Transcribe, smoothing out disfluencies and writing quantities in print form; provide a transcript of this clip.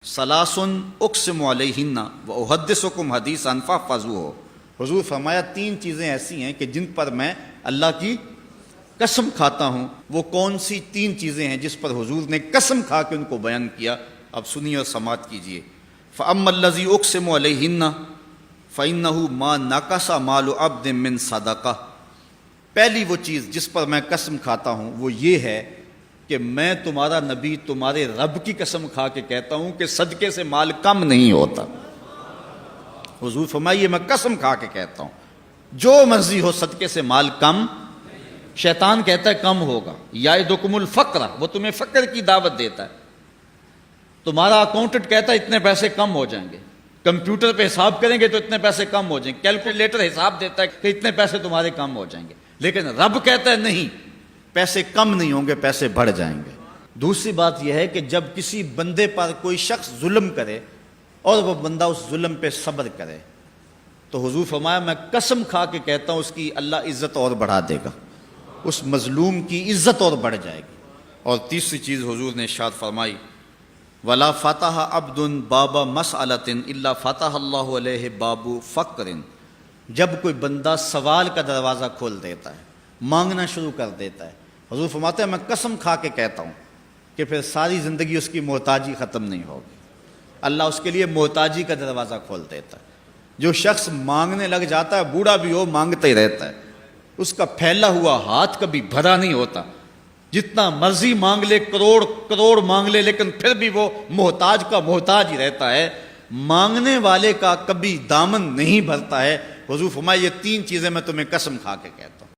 سلاسن اقسم علیہن و احدثکم حدیثا فاحفظوہ۔ حضور فرمایا تین چیزیں ایسی ہیں کہ جن پر میں اللہ کی قسم کھاتا ہوں۔ وہ کون سی تین چیزیں ہیں جس پر حضور نے قسم کھا کے ان کو بیان کیا؟ اب سنیے اور سماعت کیجیے۔ فَأَمَّا الَّذِي أُقْسِمُ عَلَيْهِنَّ فَإِنَّهُ مَا نَقَصَ مَالُ عَبْدٍ مِّن صَدَقَةٍ۔ پہلی وہ چیز جس پر میں قسم کھاتا ہوں وہ یہ ہے کہ میں تمہارا نبی تمہارے رب کی قسم کھا کے کہتا ہوں کہ صدقے سے مال کم نہیں ہوتا۔ حضور فرمائیے میں قسم کھا کے کہتا ہوں جو مرضی ہو صدقے سے مال کم، شیطان کہتا ہے کم ہوگا، یعدکم الفقر، وہ تمہیں فقر کی دعوت دیتا ہے۔ تمہارا اکاؤنٹنٹ کہتا ہے اتنے پیسے کم ہو جائیں گے، کمپیوٹر پہ حساب کریں گے تو اتنے پیسے کم ہو جائیں گے، کیلکولیٹر حساب دیتا ہے کہ اتنے پیسے تمہارے کم ہو جائیں گے، لیکن رب کہتا ہے نہیں، پیسے کم نہیں ہوں گے، پیسے بڑھ جائیں گے۔ دوسری بات یہ ہے کہ جب کسی بندے پر کوئی شخص ظلم کرے اور وہ بندہ اس ظلم پہ صبر کرے تو حضور فرمایا میں قسم کھا کے کہتا ہوں اس کی اللہ عزت اور بڑھا دے گا، اس مظلوم کی عزت اور بڑھ جائے گی۔ اور تیسری چیز حضور نے ارشاد فرمائی وَلَا فَتَحَ عَبْدٌ بَابَ مَسْأَلَةٍ إِلَّا فَتَحَ اللَّهُ عَلَيْهِ بَابُ فَقْرٍ۔ جب کوئی بندہ سوال کا دروازہ کھول دیتا ہے، مانگنا شروع کر دیتا ہے، حضور فرماتے ہیں میں قسم کھا کے کہتا ہوں کہ پھر ساری زندگی اس کی محتاجی ختم نہیں ہوگی، اللہ اس کے لیے محتاجی کا دروازہ کھول دیتا ہے۔ جو شخص مانگنے لگ جاتا ہے بوڑھا بھی ہو مانگتا ہی رہتا ہے، اس کا پھیلا ہوا ہاتھ کبھی بھرا نہیں ہوتا، جتنا مرضی مانگ لے، کروڑ کروڑ مانگ لے، لیکن پھر بھی وہ محتاج کا محتاج ہی رہتا ہے، مانگنے والے کا کبھی دامن نہیں بھرتا ہے۔ حضور فرمایا یہ تین چیزیں میں تمہیں قسم کھا کے کہتا ہوں۔